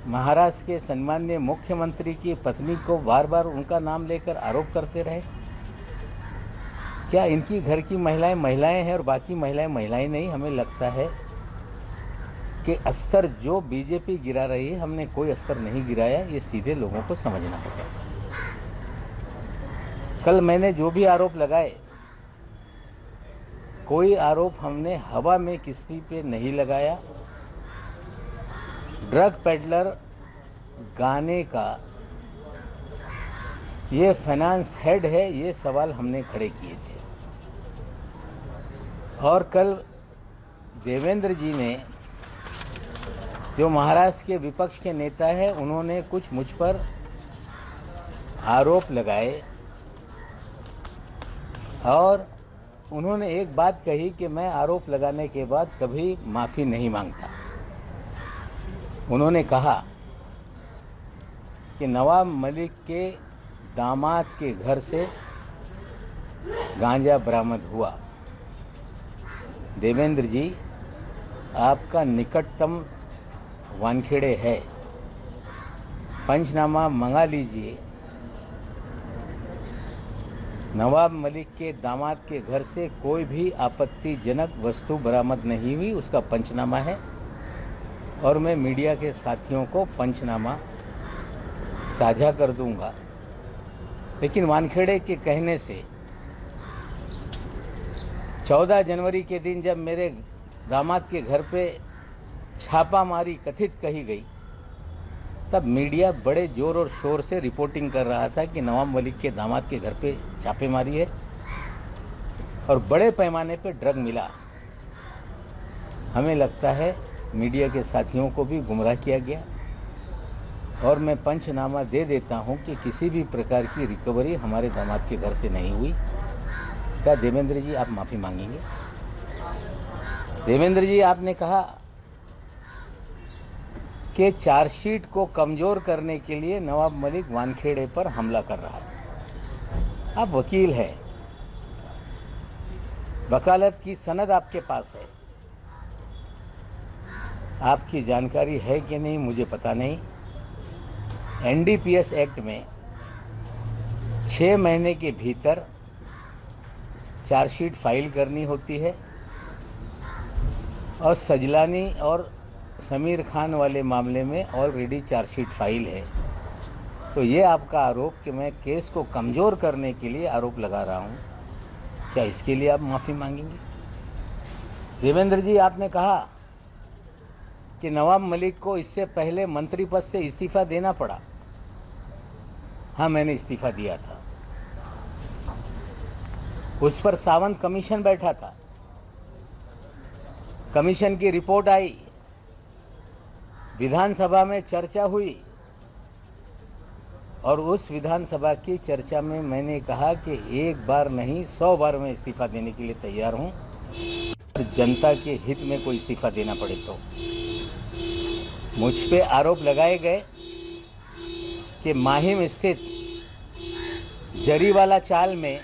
महाराष्ट्र के सम्माननीय मुख्यमंत्री की पत्नी को बार बार उनका नाम लेकर आरोप करते रहे। क्या इनकी घर की महिलाएं महिलाएं हैं और बाकी महिलाएं महिलाएं नहीं? हमें लगता है कि अस्तर जो बीजेपी गिरा रही है, हमने कोई अस्तर नहीं गिराया। ये सीधे लोगों को समझना होगा। कल मैंने जो भी आरोप लगाए, कोई आरोप हमने हवा में किसी पे नहीं लगाया। ड्रग पेडलर गाने का ये फाइनेंस हेड है, ये सवाल हमने खड़े किए थे। और कल देवेंद्र जी ने, जो महाराष्ट्र के विपक्ष के नेता है, उन्होंने कुछ मुझ पर आरोप लगाए और उन्होंने एक बात कही कि मैं आरोप लगाने के बाद कभी माफ़ी नहीं मांगता। उन्होंने कहा कि नवाब मलिक के दामाद के घर से गांजा बरामद हुआ। देवेंद्र जी, आपका निकटतम वानखेड़े है, पंचनामा मंगा लीजिए। नवाब मलिक के दामाद के घर से कोई भी आपत्तिजनक वस्तु बरामद नहीं हुई, उसका पंचनामा है और मैं मीडिया के साथियों को पंचनामा साझा कर दूंगा। लेकिन वानखेड़े के कहने से 14 जनवरी के दिन जब मेरे दामाद के घर पे छापामारी कथित कही गई, तब मीडिया बड़े जोर और शोर से रिपोर्टिंग कर रहा था कि नवाब मलिक के दामाद के घर पे छापेमारी है और बड़े पैमाने पे ड्रग मिला। हमें लगता है मीडिया के साथियों को भी गुमराह किया गया और मैं पंचनामा दे देता हूं कि किसी भी प्रकार की रिकवरी हमारे दामाद के घर से नहीं हुई। क्या देवेंद्र जी आप माफ़ी मांगेंगे? देवेंद्र जी, आपने कहा कि चार्जशीट को कमज़ोर करने के लिए नवाब मलिक वानखेड़े पर हमला कर रहा है। आप वकील हैं, वकालत की सनद आपके पास है। आपकी जानकारी है कि नहीं मुझे पता नहीं। एनडीपीएस एक्ट में 6 महीने के भीतर चार्जशीट फाइल करनी होती है और सजलानी और समीर खान वाले मामले में ऑलरेडी चार्जशीट फाइल है। तो ये आपका आरोप कि मैं केस को कमज़ोर करने के लिए आरोप लगा रहा हूँ, क्या इसके लिए आप माफ़ी मांगेंगे? देवेंद्र जी, आपने कहा कि नवाब मलिक को इससे पहले मंत्री पद से इस्तीफ़ा देना पड़ा। हाँ, मैंने इस्तीफ़ा दिया था। उस पर सावंत कमीशन बैठा था, कमीशन की रिपोर्ट आई, विधानसभा में चर्चा हुई और उस विधानसभा की चर्चा में मैंने कहा कि एक बार नहीं 100 बार मैं इस्तीफ़ा देने के लिए तैयार हूं और जनता के हित में कोई इस्तीफ़ा देना पड़े तो। मुझ पे आरोप लगाए गए कि माहिम स्थित जरीवाला चाल में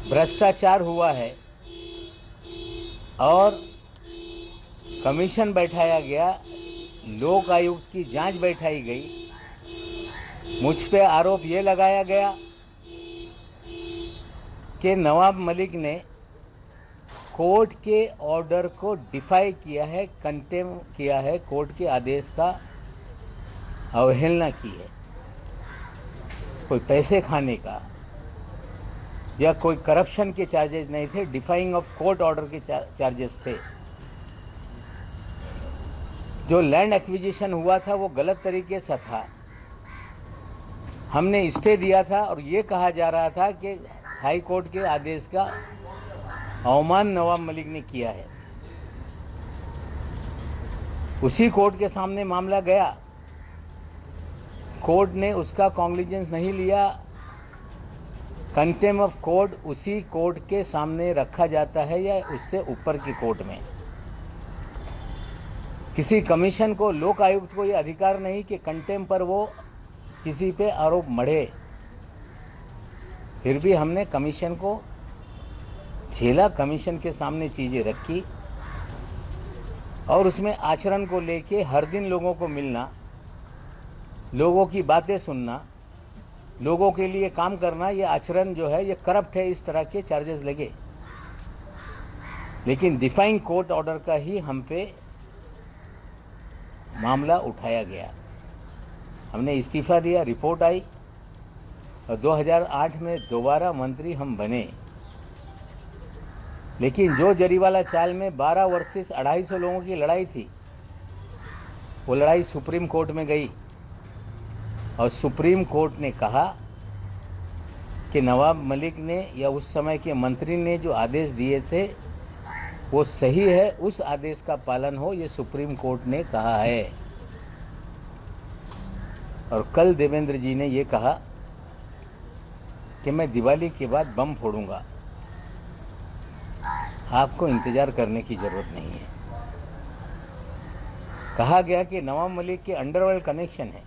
भ्रष्टाचार हुआ है और कमीशन बैठाया गया, लोक आयुक्त की जांच बैठाई गई। मुझ पे आरोप ये लगाया गया कि नवाब मलिक ने कोर्ट के ऑर्डर को डिफाई किया है, कंटेम किया है, कोर्ट के आदेश का अवहेलना की है। कोई पैसे खाने का या कोई करप्शन के चार्जेस नहीं थे, डिफाइंग ऑफ कोर्ट ऑर्डर के चार्जेस थे। जो लैंड एक्विजिशन हुआ था वो गलत तरीके से था। हमने स्टे दिया था और ये कहा जा रहा था कि हाई कोर्ट के आदेश का अवमान नवाब मलिक ने किया है। उसी कोर्ट के सामने मामला गया, कोर्ट ने उसका कॉन्ग्लिजेंस नहीं लिया। कंटेम ऑफ कोर्ट उसी कोर्ट के सामने रखा जाता है या उससे ऊपर की कोर्ट में। किसी कमीशन को, लोक आयुक्त को ये अधिकार नहीं कि कंटेम पर वो किसी पे आरोप मढ़े। फिर भी हमने कमीशन को झेला, कमीशन के सामने चीज़ें रखी और उसमें आचरण को लेके हर दिन लोगों को मिलना, लोगों की बातें सुनना, लोगों के लिए काम करना, ये आचरण जो है ये करप्ट है, इस तरह के चार्जेस लगे। लेकिन डिफाइंग कोर्ट ऑर्डर का ही हम पे मामला उठाया गया। हमने इस्तीफ़ा दिया, रिपोर्ट आई और 2008 में दोबारा मंत्री हम बने। लेकिन जो जरीवाला चाल में 12 वर्सेस 250 लोगों की लड़ाई थी, वो लड़ाई सुप्रीम कोर्ट में गई और सुप्रीम कोर्ट ने कहा कि नवाब मलिक ने या उस समय के मंत्री ने जो आदेश दिए थे वो सही है, उस आदेश का पालन हो, ये सुप्रीम कोर्ट ने कहा है। और कल देवेंद्र जी ने ये कहा कि मैं दिवाली के बाद बम फोड़ूंगा, आपको इंतज़ार करने की ज़रूरत नहीं है। कहा गया कि नवाब मलिक के अंडरवर्ल्ड कनेक्शन है,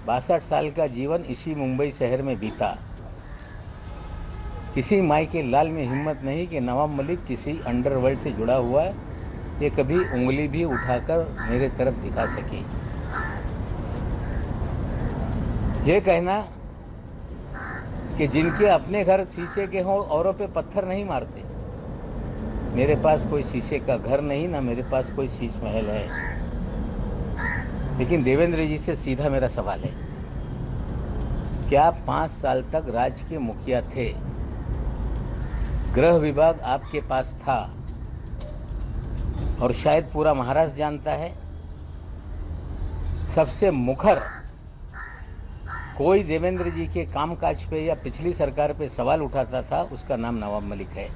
62 साल का जीवन इसी मुंबई शहर में बीता। किसी माई के लाल में हिम्मत नहीं कि नवाब मलिक किसी अंडरवर्ल्ड से जुड़ा हुआ है, ये कभी उंगली भी उठाकर मेरे तरफ दिखा सके। ये कहना कि जिनके अपने घर शीशे के हों औरों पे पत्थर नहीं मारते, मेरे पास कोई शीशे का घर नहीं, ना मेरे पास कोई शीश महल है। लेकिन देवेंद्र जी से सीधा मेरा सवाल है कि आप 5 साल तक राज्य के मुखिया थे, गृह विभाग आपके पास था और शायद पूरा महाराष्ट्र जानता है, सबसे मुखर कोई देवेंद्र जी के कामकाज पे या पिछली सरकार पे सवाल उठाता था, उसका नाम नवाब मलिक है।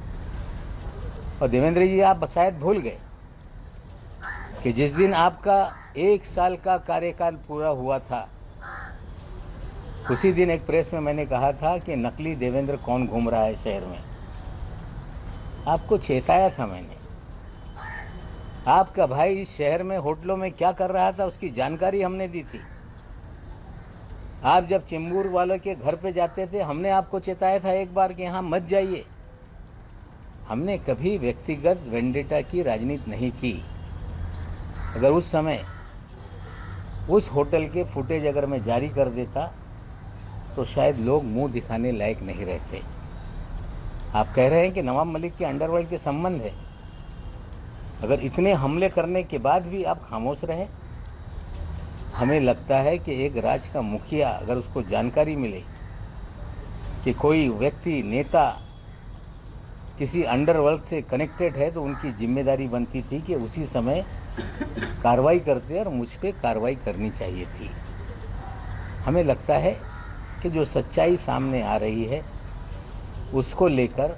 और देवेंद्र जी आप शायद भूल गए कि जिस दिन आपका 1 साल का कार्यकाल पूरा हुआ था, उसी दिन एक प्रेस में मैंने कहा था कि नकली देवेंद्र कौन घूम रहा है शहर में। आपको चेताया था मैंने। आपका भाई इस शहर में होटलों में क्या कर रहा था उसकी जानकारी हमने दी थी। आप जब चेंबूर वालों के घर पे जाते थे, हमने आपको चेताया था एक बार कि यहाँ मत जाइए। हमने कभी व्यक्तिगत वेंडेटा की राजनीति नहीं की। अगर उस समय उस होटल के फुटेज अगर मैं जारी कर देता तो शायद लोग मुंह दिखाने लायक नहीं रहते। आप कह रहे हैं कि नवाब मलिक के अंडरवर्ल्ड के संबंध है। अगर इतने हमले करने के बाद भी आप खामोश रहे, हमें लगता है कि एक राज्य का मुखिया अगर उसको जानकारी मिले कि कोई व्यक्ति नेता किसी अंडरवर्ल्ड से कनेक्टेड है, तो उनकी जिम्मेदारी बनती थी कि उसी समय कार्रवाई करते और मुझ पे कार्रवाई करनी चाहिए थी। हमें लगता है कि जो सच्चाई सामने आ रही है उसको लेकर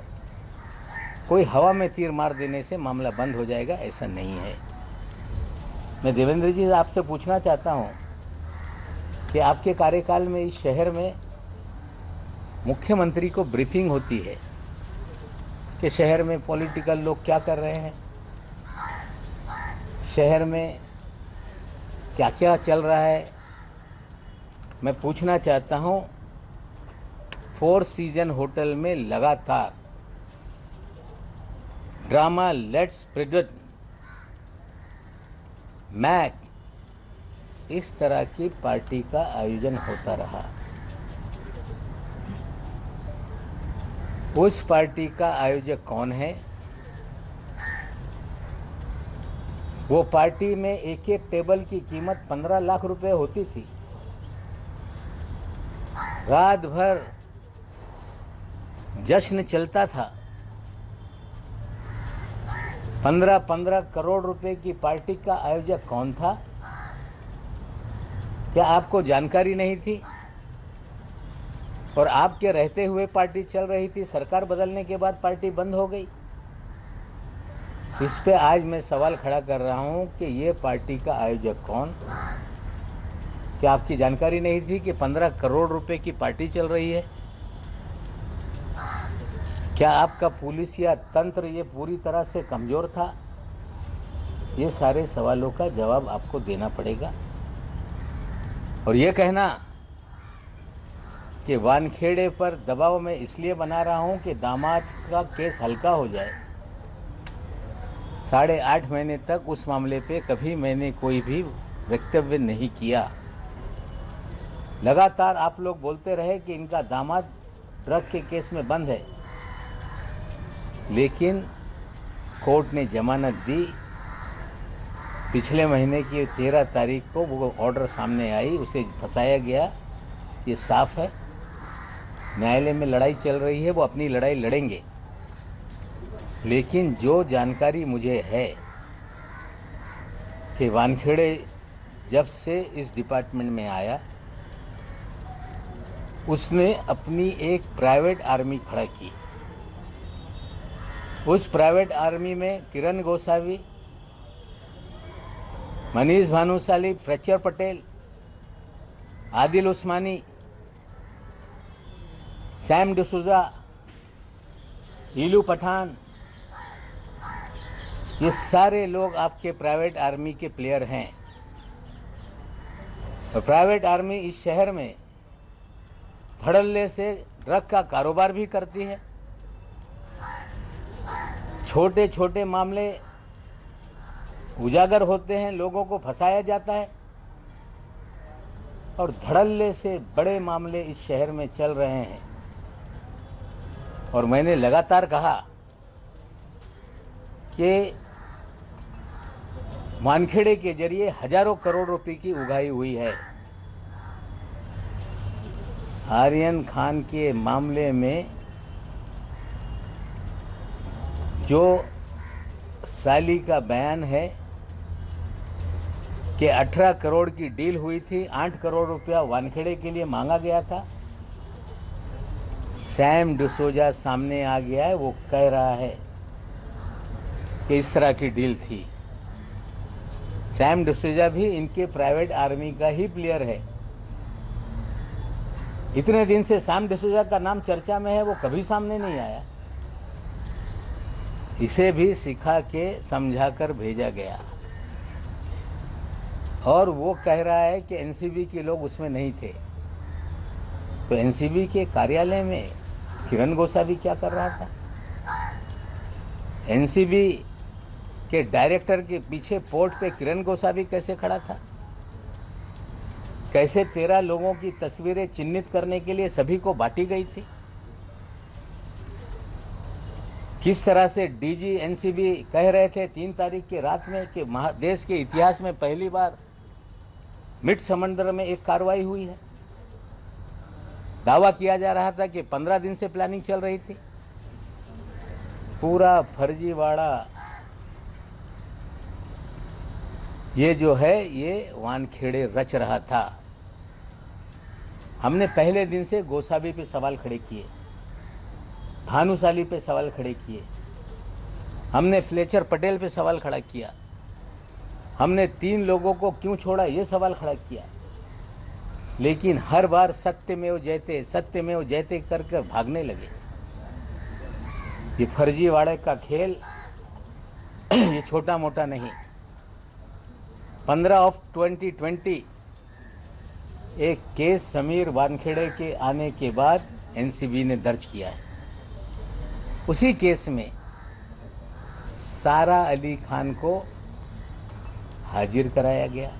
कोई हवा में तीर मार देने से मामला बंद हो जाएगा, ऐसा नहीं है। मैं देवेंद्र जी आपसे पूछना चाहता हूं कि आपके कार्यकाल में इस शहर में मुख्यमंत्री को ब्रीफिंग होती है कि शहर में पॉलिटिकल लोग क्या कर रहे हैं, शहर में क्या क्या चल रहा है। मैं पूछना चाहता हूं, 4 सीजन होटल में लगातार ड्रामा लेट्स प्रेडेट मैक इस तरह की पार्टी का आयोजन होता रहा। उस पार्टी का आयोजक कौन है? वो पार्टी में एक एक टेबल की कीमत 15 लाख रुपए होती थी। रात भर जश्न चलता था। 15-15 करोड़ रुपए की पार्टी का आयोजक कौन था? क्या आपको जानकारी नहीं थी? और आपके रहते हुए पार्टी चल रही थी, सरकार बदलने के बाद पार्टी बंद हो गई। इस पे आज मैं सवाल खड़ा कर रहा हूं कि ये पार्टी का आयोजक कौन? क्या आपकी जानकारी नहीं थी कि 15 करोड़ रुपए की पार्टी चल रही है? क्या आपका पुलिस या तंत्र ये पूरी तरह से कमज़ोर था? ये सारे सवालों का जवाब आपको देना पड़ेगा। और ये कहना कि वानखेड़े पर दबाव मैं इसलिए बना रहा हूं कि दामाद का केस हल्का हो जाए, 8.5 महीने तक उस मामले पे कभी मैंने कोई भी वक्तव्य नहीं किया। लगातार आप लोग बोलते रहे कि इनका दामाद ड्रग के केस में बंद है, लेकिन कोर्ट ने जमानत दी। पिछले महीने की 13 तारीख को वो ऑर्डर सामने आई, उसे फंसाया गया, ये साफ है। न्यायालय में लड़ाई चल रही है, वो अपनी लड़ाई लड़ेंगे। लेकिन जो जानकारी मुझे है कि वानखेड़े जब से इस डिपार्टमेंट में आया, उसने अपनी एक प्राइवेट आर्मी खड़ा की। उस प्राइवेट आर्मी में किरण गोसावी, मनीष भानुशाली, फ्रेक्चर पटेल, आदिल उस्मानी, सैम डिसूजा, हीलू पठान, ये सारे लोग आपके प्राइवेट आर्मी के प्लेयर हैं। और प्राइवेट आर्मी इस शहर में धड़ल्ले से ड्रग का कारोबार भी करती है। छोटे छोटे मामले उजागर होते हैं, लोगों को फंसाया जाता है, और धड़ल्ले से बड़े मामले इस शहर में चल रहे हैं। और मैंने लगातार कहा कि वानखेड़े के जरिए हजारों करोड़ रुपए की उगाही हुई है। आर्यन खान के मामले में जो साली का बयान है कि 18 करोड़ की डील हुई थी, 8 करोड़ रुपया वानखेड़े के लिए मांगा गया था। सैम डिसूजा सामने आ गया है, वो कह रहा है कि इस तरह की डील थी। सैम डिसूजा भी इनके प्राइवेट आर्मी का ही प्लेयर है। इतने दिन से सैम डिसूजा का नाम चर्चा में है, वो कभी सामने नहीं आया। इसे भी सिखा के समझा कर भेजा गया, और वो कह रहा है कि एनसीबी के लोग उसमें नहीं थे। तो एनसीबी के कार्यालय में किरण गोसावी क्या कर रहा था? एनसीबी के डायरेक्टर के पीछे पोर्ट पे किरण गोसावी कैसे खड़ा था? कैसे 13 लोगों की तस्वीरें चिन्हित करने के लिए सभी को बांटी गई थी? किस तरह से डीजी एनसीबी कह रहे थे 3 तारीख की रात में कि देश के इतिहास में पहली बार मिड समंदर में एक कार्रवाई हुई है। दावा किया जा रहा था कि 15 दिन से प्लानिंग चल रही थी। पूरा फर्जीवाड़ा ये जो है, ये वानखेड़े रच रहा था। हमने पहले दिन से गोसावी पे सवाल खड़े किए, भानुशाली पे सवाल खड़े किए, हमने फ्लेचर पटेल पे सवाल खड़ा किया, हमने 3 लोगों को क्यों छोड़ा ये सवाल खड़ा किया। लेकिन हर बार सत्यमेव जयते कर कर भागने लगे। ये फर्जीवाड़े का खेल ये छोटा मोटा नहीं। 15 of 2020 एक केस समीर वानखेड़े के आने के बाद एनसीबी ने दर्ज किया है। उसी केस में सारा अली खान को हाजिर कराया गया।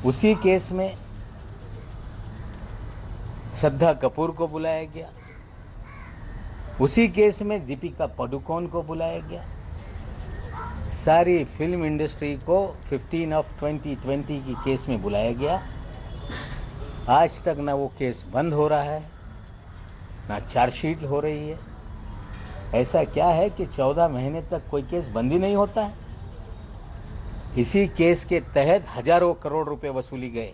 उसी केस में श्रद्धा कपूर को बुलाया गया। उसी केस में दीपिका पादुकोण को बुलाया गया। सारी फिल्म इंडस्ट्री को 15 of 2020 की केस में बुलाया गया। आज तक ना वो केस बंद हो रहा है, ना चार्जशीट हो रही है। ऐसा क्या है कि 14 महीने तक कोई केस बंद ही नहीं होता है? इसी केस के तहत हजारों करोड़ रुपए वसूली गए।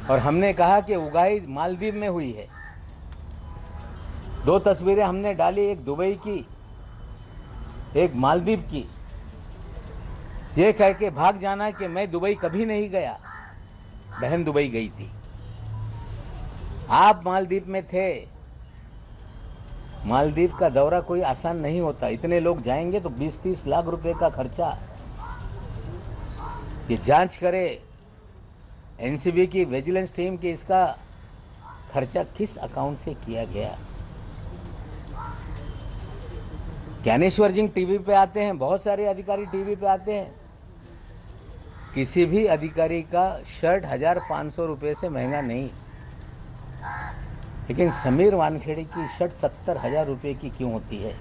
और हमने कहा कि उगाही मालदीव में हुई है। 2 तस्वीरें हमने डाली, एक दुबई की, एक मालदीव की। ये कह के भाग जाना कि मैं दुबई कभी नहीं गया, बहन दुबई गई थी। आप मालदीव में थे। मालदीव का दौरा कोई आसान नहीं होता। इतने लोग जाएंगे तो 20-30 लाख रुपए का खर्चा। ये जांच करे एनसीबी की विजिलेंस टीम की, इसका खर्चा किस अकाउंट से किया गया। ज्ञानेश्वर जी टीवी पे आते हैं, बहुत सारे अधिकारी टीवी पे आते हैं, किसी भी अधिकारी का शर्ट 1500 रुपये से महंगा नहीं, लेकिन समीर वानखेड़े की शर्ट 70,000 रुपये की क्यों होती है?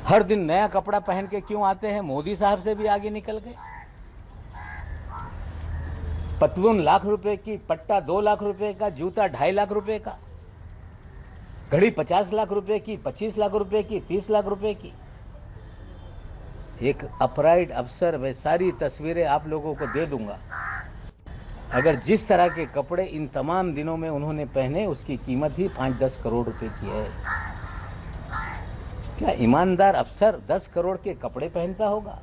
हर दिन नया कपड़ा पहन के क्यों आते हैं? मोदी साहब से भी आगे निकल गए। पतलून लाख रुपए की, पट्टा 2 लाख रुपए का, जूता 2.5 लाख रुपए का, घड़ी 50 लाख रुपए की, 25 लाख रुपए की, 30 लाख रुपए की। एक अपराइट अफसर, वे सारी तस्वीरें आप लोगों को दे दूंगा। अगर जिस तरह के कपड़े इन तमाम दिनों में उन्होंने पहने, उसकी कीमत ही 5-10 करोड़ रुपए की है। क्या ईमानदार अफसर 10 करोड़ के कपड़े पहनता होगा?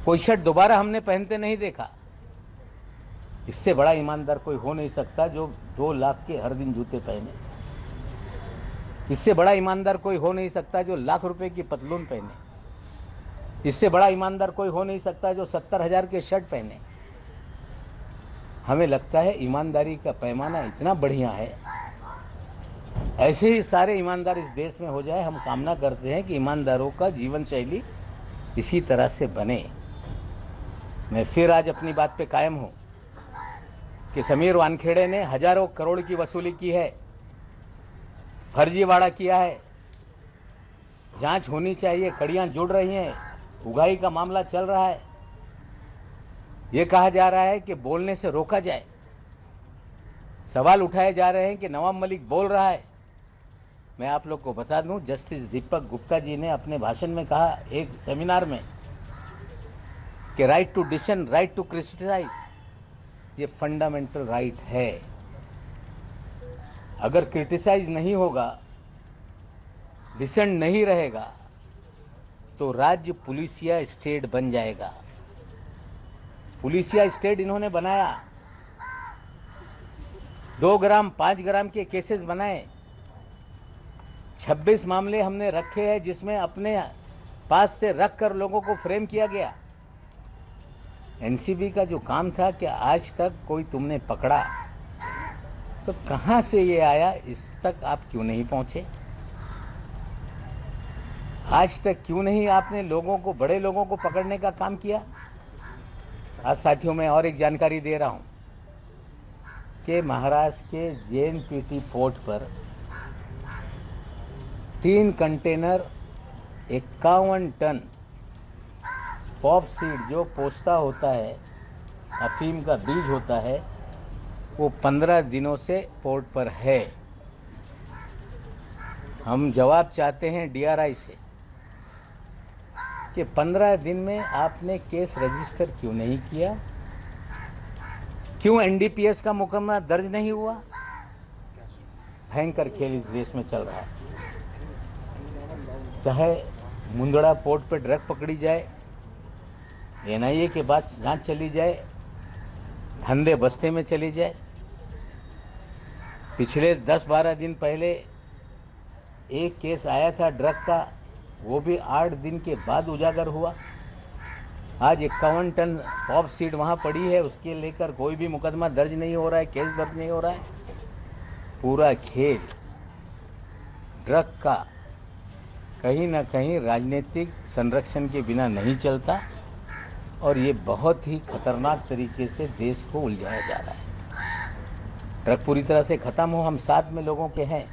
कोई शर्ट दोबारा हमने पहनते नहीं देखा। इससे बड़ा ईमानदार कोई हो नहीं सकता जो 2 लाख के हर दिन जूते पहने। इससे बड़ा ईमानदार कोई हो नहीं सकता जो लाख रुपए की पतलून पहने। इससे बड़ा ईमानदार कोई हो नहीं सकता जो 70,000 के शर्ट पहने। हमें लगता है ईमानदारी का पैमाना इतना बढ़िया है, ऐसे ही सारे ईमानदार इस देश में हो जाए। हम कामना करते हैं कि ईमानदारों का जीवन शैली इसी तरह से बने। मैं फिर आज अपनी बात पे कायम हूँ कि समीर वानखेड़े ने हजारों करोड़ की वसूली की है, फर्जीवाड़ा किया है। जांच होनी चाहिए, कड़ियां जुड़ रही हैं, उगाही का मामला चल रहा है। ये कहा जा रहा है कि बोलने से रोका जाए। सवाल उठाए जा रहे हैं कि नवाब मलिक बोल रहा है। मैं आप लोग को बता दूं, जस्टिस दीपक गुप्ता जी ने अपने भाषण में कहा एक सेमिनार में कि right to dissent, right to criticise, ये फंडामेंटल राइट है। अगर क्रिटिसाइज नहीं होगा, डिसन नहीं रहेगा, तो राज्य पुलिसिया स्टेट बन जाएगा। पुलिसिया स्टेट इन्होंने बनाया। 2 ग्राम 5 ग्राम के केसेस बनाए। 26 मामले हमने रखे हैं जिसमें अपने पास से रख कर लोगों को फ्रेम किया गया। एनसीबी का जो काम था कि आज तक कोई तुमने पकड़ा, तो कहां से ये आया, इस तक आप क्यों नहीं पहुंचे? आज तक क्यों नहीं आपने लोगों को, बड़े लोगों को पकड़ने का काम किया? आज साथियों, मैं और एक जानकारी दे रहा हूं कि महाराष्ट्र के JNPT पोर्ट पर 3 कंटेनर 51 टन पॉप सीड, जो पोस्ता होता है, अफीम का बीज होता है, वो 15 दिनों से पोर्ट पर है। हम जवाब चाहते हैं DRI से कि 15 दिन में आपने केस रजिस्टर क्यों नहीं किया? क्यों NDPS का मुकदमा दर्ज नहीं हुआ? भयंकर खेल इस देश में चल रहा है। चाहे मुंदड़ा पोर्ट पर ड्रग पकड़ी जाए, NIA के बाद जांच चली जाए, धंधे बस्ते में चली जाए। पिछले 10-12 दिन पहले एक केस आया था ड्रग का, वो भी 8 दिन के बाद उजागर हुआ। आज 51 टन पॉप सीड वहाँ पड़ी है, उसके लेकर कोई भी मुकदमा दर्ज नहीं हो रहा है, केस दर्ज नहीं हो रहा है। पूरा खेल ड्रग का कहीं ना कहीं राजनीतिक संरक्षण के बिना नहीं चलता, और ये बहुत ही खतरनाक तरीके से देश को उलझाया जा रहा है। ड्रग पूरी तरह से ख़त्म हो, हम साथ में लोगों के हैं,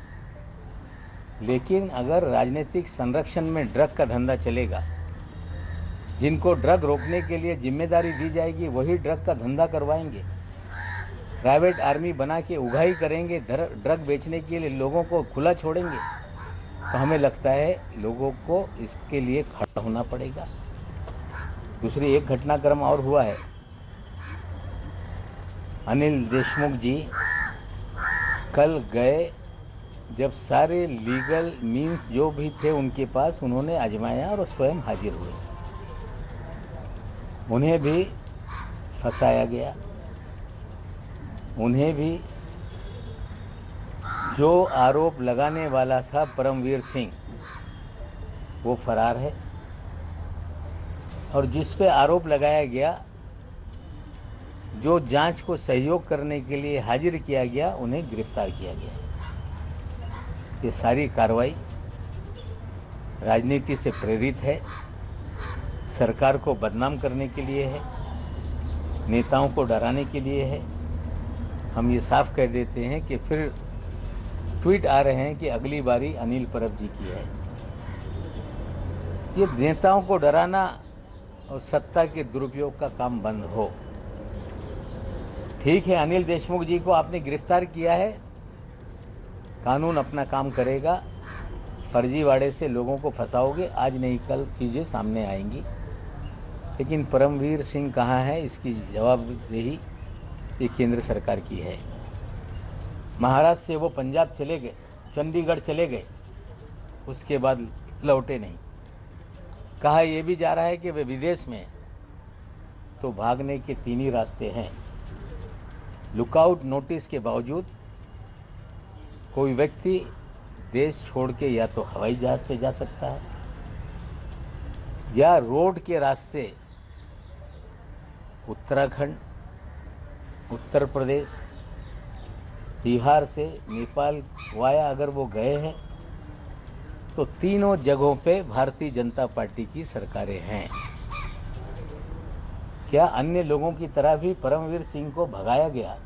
लेकिन अगर राजनीतिक संरक्षण में ड्रग का धंधा चलेगा, जिनको ड्रग रोकने के लिए जिम्मेदारी दी जाएगी वही ड्रग का धंधा करवाएंगे। प्राइवेट आर्मी बना के उगाही करेंगे, ड्रग बेचने के लिए लोगों को खुला छोड़ेंगे। तो हमें लगता है लोगों को इसके लिए खड़ा होना पड़ेगा। दूसरी एक घटनाक्रम और हुआ है। अनिल देशमुख जी कल गए, जब सारे लीगल मीन्स जो भी थे उनके पास, उन्होंने आजमाया और स्वयं हाजिर हुए। उन्हें भी फंसाया गया। उन्हें भी जो आरोप लगाने वाला था परमवीर सिंह, वो फरार है, और जिस पे आरोप लगाया गया, जो जांच को सहयोग करने के लिए हाजिर किया गया, उन्हें गिरफ्तार किया गया। ये सारी कार्रवाई राजनीति से प्रेरित है, सरकार को बदनाम करने के लिए है, नेताओं को डराने के लिए है। हम ये साफ कह देते हैं कि फिर ट्वीट आ रहे हैं कि अगली बारी अनिल परब जी की है। ये नेताओं को डराना और सत्ता के दुरुपयोग का काम बंद हो। ठीक है, अनिल देशमुख जी को आपने गिरफ्तार किया है, कानून अपना काम करेगा। फर्जीवाड़े से लोगों को फंसाओगे, आज नहीं कल चीज़ें सामने आएंगी। लेकिन परमवीर सिंह कहाँ है, इसकी जवाबदेही ये केंद्र सरकार की है। महाराष्ट्र से वो पंजाब चले गए, चंडीगढ़ चले गए, उसके बाद लौटे नहीं। कहा यह भी जा रहा है कि वे विदेश में, तो भागने के तीन ही रास्ते हैं। लुकआउट नोटिस के बावजूद कोई व्यक्ति देश छोड़ के या तो हवाई जहाज से जा सकता है या रोड के रास्ते उत्तराखंड, उत्तर प्रदेश, बिहार से नेपाल वाया अगर वो गए हैं तो तीनों जगहों पे भारतीय जनता पार्टी की सरकारें हैं। क्या अन्य लोगों की तरह भी परमवीर सिंह को भगाया गया,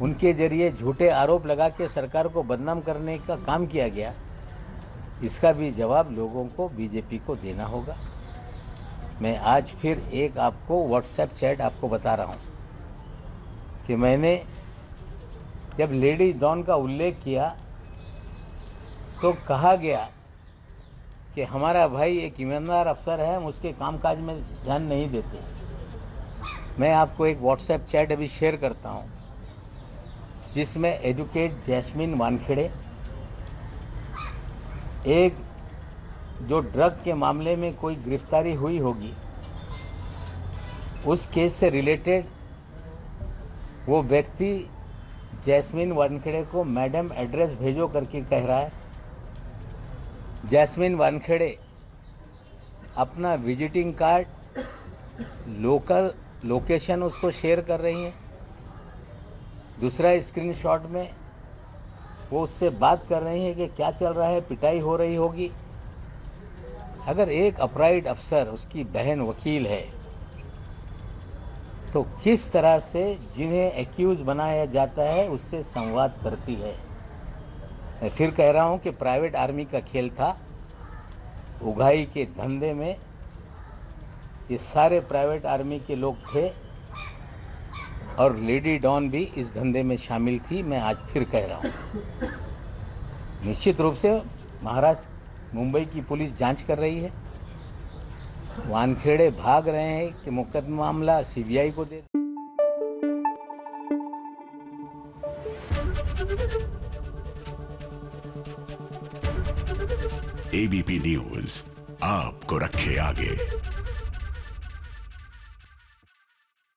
उनके जरिए झूठे आरोप लगा के सरकार को बदनाम करने का काम किया गया? इसका भी जवाब लोगों को, बीजेपी को देना होगा। मैं आज फिर एक आपको व्हाट्सएप चैट आपको बता रहा हूँ कि मैंने जब लेडी डॉन का उल्लेख किया तो कहा गया कि हमारा भाई एक ईमानदार अफसर है, हम उसके कामकाज में ध्यान नहीं देते। मैं आपको एक व्हाट्सएप चैट अभी शेयर करता हूँ जिसमें एडवोकेट जैस्मिन वानखेड़े, एक जो ड्रग के मामले में कोई गिरफ्तारी हुई होगी, उस केस से रिलेटेड वो व्यक्ति जैस्मिन वानखेड़े को मैडम एड्रेस भेजो करके कह रहा है। जैस्मिन वानखेड़े अपना विजिटिंग कार्ड, लोकल लोकेशन उसको शेयर कर रही हैं। दूसरा स्क्रीनशॉट में वो उससे बात कर रही हैं कि क्या चल रहा है, पिटाई हो रही होगी। अगर एक अपराइट अफसर, उसकी बहन वकील है, तो किस तरह से जिन्हें एक्यूज बनाया जाता है उससे संवाद करती है। मैं फिर कह रहा हूं कि प्राइवेट आर्मी का खेल था। उगाही के धंधे में ये सारे प्राइवेट आर्मी के लोग थे और लेडी डॉन भी इस धंधे में शामिल थी। मैं आज फिर कह रहा हूं, निश्चित रूप से महाराष्ट्र, मुंबई की पुलिस जांच कर रही है। वानखेड़े भाग रहे हैं कि मुकदमा मामला सीबीआई को दे। एबीपी न्यूज आपको रखे आगे।